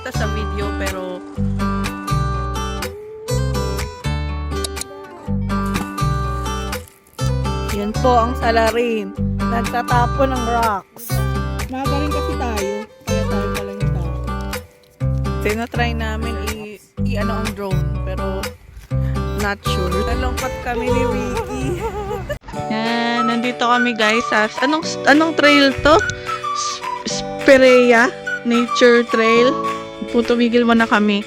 ipakita sa video pero yan po ang salarin. Nagtatapon ng rocks. Magaling kasi tayo. Kaya tayo pala yung tao. Tinatry namin i-ano ang drone pero not sure. Nalungkot kami ni Vicky. Yan, nandito kami guys sa anong trail to? Sperea Nature Trail. Tumigil mo na kami.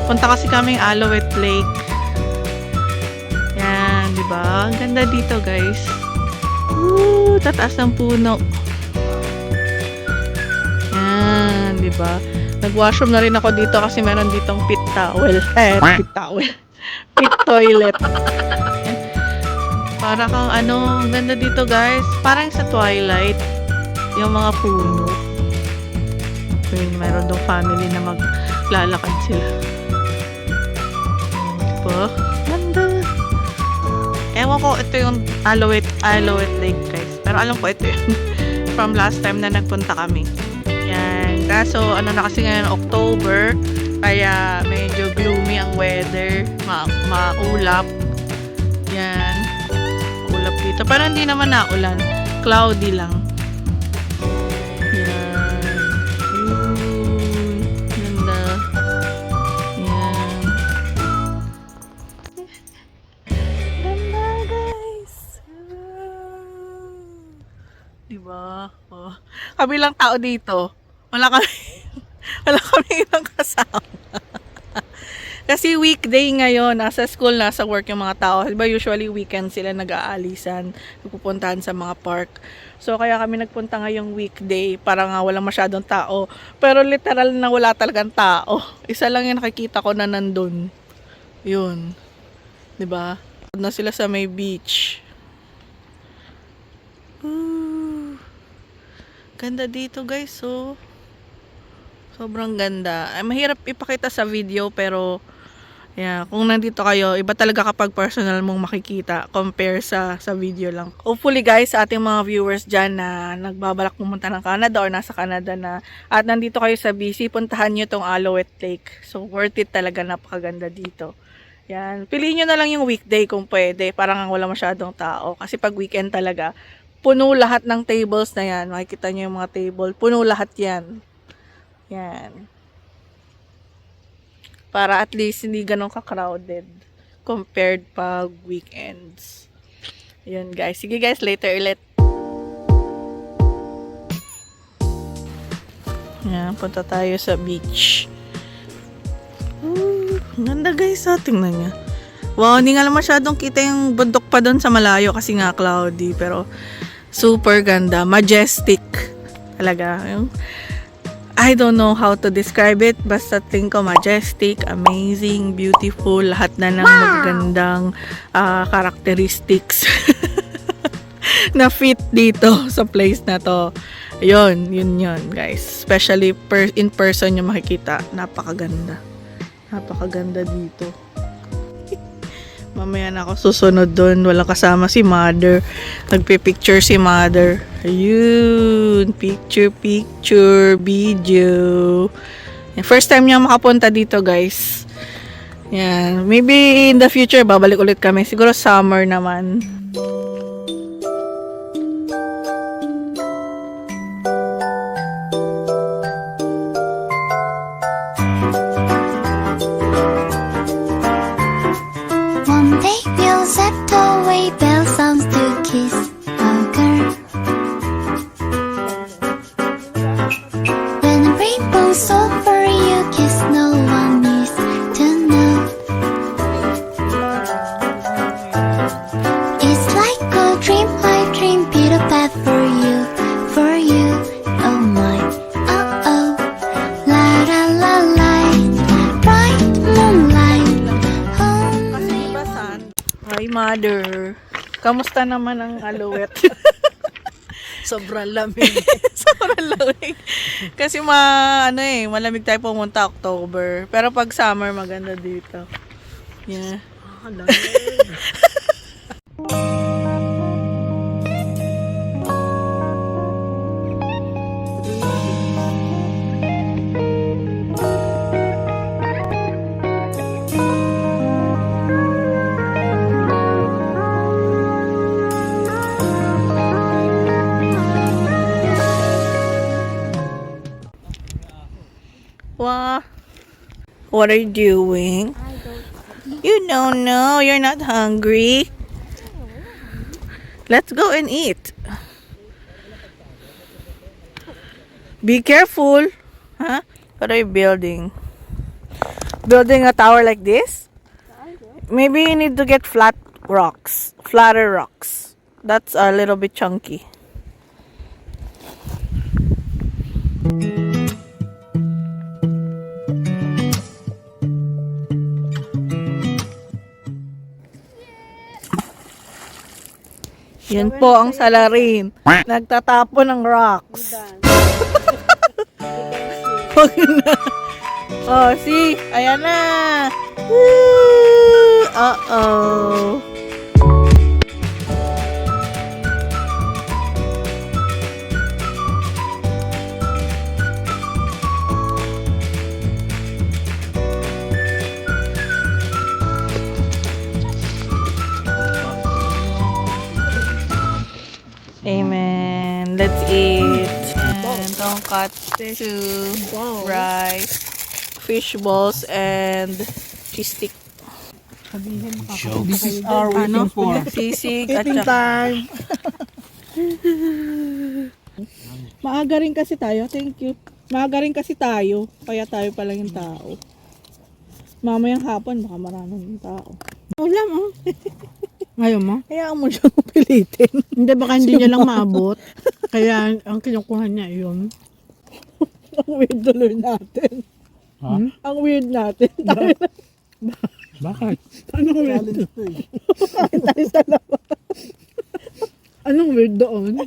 Punta kasi kaming Alouette Lake. Yan, di ba? Ang ganda dito, guys. Woo, tataas ng puno. Yan, di ba? Nag-washroom na rin ako dito kasi meron ditong pit towel. Pit towel. Pit toilet. Para kang ano, ang ganda dito, guys. Parang sa Twilight. Yung mga puno. Meron daw family na maglalakad sila. Diba? Ganda. Ewan ko, ito yung Alouette Lake, guys. Pero alam ko, ito yun. From last time na nagpunta kami. Yan. Kaso, ano na kasi ngayon, October. Kaya, medyo gloomy ang weather. Maulap. Yan. Ulap dito. Pero hindi naman naulan. Cloudy lang. Diba? Oh. Kami lang tao dito. Wala kami ibang kasama. Kasi weekday ngayon, nasa school, nasa work yung mga tao. Diba usually weekend sila nag-aalisan, pupuntahan sa mga park. So kaya kami nagpunta ngayong weekday para nga walang masyadong tao. Pero literal na wala talagang tao. Isa lang yung nakikita ko na nandun. Yun. Diba? Na sila sa may beach. Ganda dito guys, so sobrang ganda. Ay, mahirap ipakita sa video pero yeah, kung nandito kayo, iba talaga kapag personal mong makikita compare sa video lang. Hopefully guys, sa ating mga viewers dyan na nagbabalak pumunta ng Canada or nasa Canada na at nandito kayo sa BC, puntahan nyo tong Alouette Lake. So worth it talaga, napakaganda dito. Yan, piliin nyo na lang yung weekday kung pwede, parang wala masyadong tao. Kasi pag weekend talaga, puno lahat ng tables na yan. Makikita nyo yung mga table. Puno lahat yan. Yan. Para at least hindi ganun ka-crowded compared pag weekends. Yun guys. Sige guys, later ulit. Yan, punta tayo sa beach. Ganda guys, tingnan nyo. Wow, hindi nga lang masyadong kita yung bundok pa doon sa malayo kasi nga cloudy. Pero super ganda. Majestic. Talaga. I don't know how to describe it. Basta tingin ko majestic, amazing, beautiful. Lahat na ng magagandang characteristics na fit dito sa place na to. Yun guys. Especially in person yung makikita. Napakaganda. Napakaganda dito. Mamaya na ako susunod doon. Walang kasama si mother. Nagpipicture si mother. Ayun. Picture, video. First time niya makapunta dito, guys. Yan. Maybe in the future, babalik ulit kami. Siguro summer naman. Mother, kamusta naman ang Alouette? Sobrang lamig. Sobrang lamig. Kasi malamig tayo pumunta October. Pero pag summer, maganda dito. Yeah. Lamig. Wow. What are you doing? You don't know. You're not hungry. Let's go and eat. Be careful. Huh? What are you building? Building a tower like this? Maybe you need to get flat rocks. Flatter rocks. That's a little bit chunky. Yan po ang salarin. Nagtatapon ng rocks. Huwag na. Oh, see? Ayan na. Woo! Uh-oh. Amen. Let's eat. And tonkatsu, rice, fish balls, and cheese stick. This is our waiting for. Sisig at Eating saka... time. Maaga rin kasi tayo. Thank you. Maaga rin kasi tayo. Kaya tayo pa lang yung tao. Mamayang hapon, baka maraming tao. Ulam, oh. Ngayon mo? Hayaan mo siyang pilitin. Hindi, baka hindi niya lang maabot. Kaya ang kinukuha niya yun. Ang weird tuloy natin. Ha? Ang weird natin. Bakit? Anong weird doon? Tayo sa labas. Anong weird doon?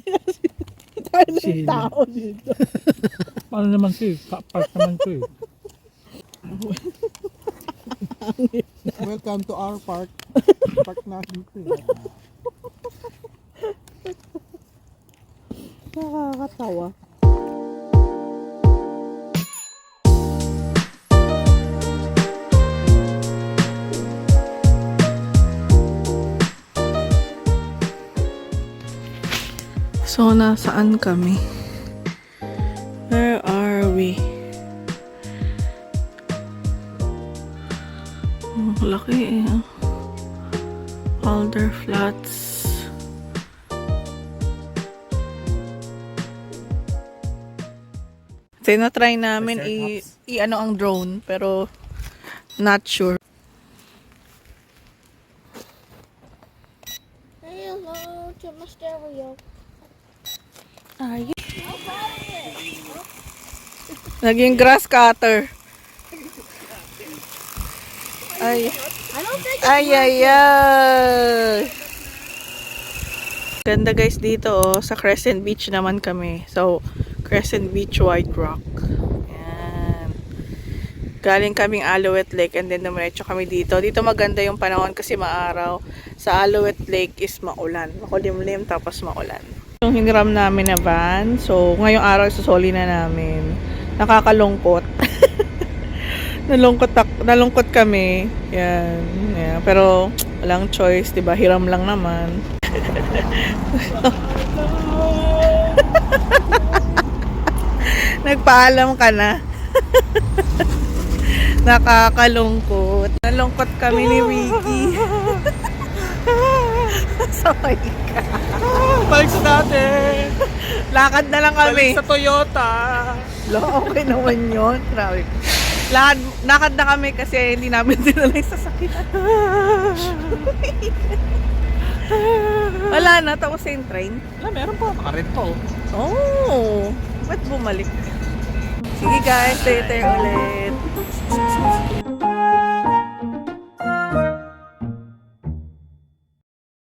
Tayo ng Sino? tao dito. Paano naman ito eh? Park naman ito eh. Welcome to our park. Park natin ito. Nakakatawa. So, nasaan kami? Where are we? Oh, laki eh. Alder Flats. Tinatry namin i-ano ang drone, pero not sure. Say hello to my stereo. Are you? Naging grass cutter. Ay. Ay, ay, ay. Ganda guys dito oh. Sa Crescent Beach naman kami. So, Crescent Beach, White Rock. Yan. Galing kaming Alouette Lake and then dumiretso kami dito. Dito maganda yung panahon kasi maaraw. Sa Alouette Lake is maulan. Makulimlim tapos maulan. Yung hiniram namin na van. So, ngayong araw susoli na namin. Nakakalungkot. Nalungkot kami. Yan. Yan. Pero, walang choice, diba? Hiram lang naman. Nagpaalam ka na. Nakakalungkot. Nalungkot kami ni Ricky. Sabay ka. Balik sa dati! Lakad na lang kami. Balik sa Toyota! Okay naman yun. Grabe. Lakad na kami kasi hindi namin dinala yung sasakyan. Wala na. Tapos yung train. Wala, meron pa. Nakarin pa oh. Oh, ba't bumalik? Sige guys, later ulit.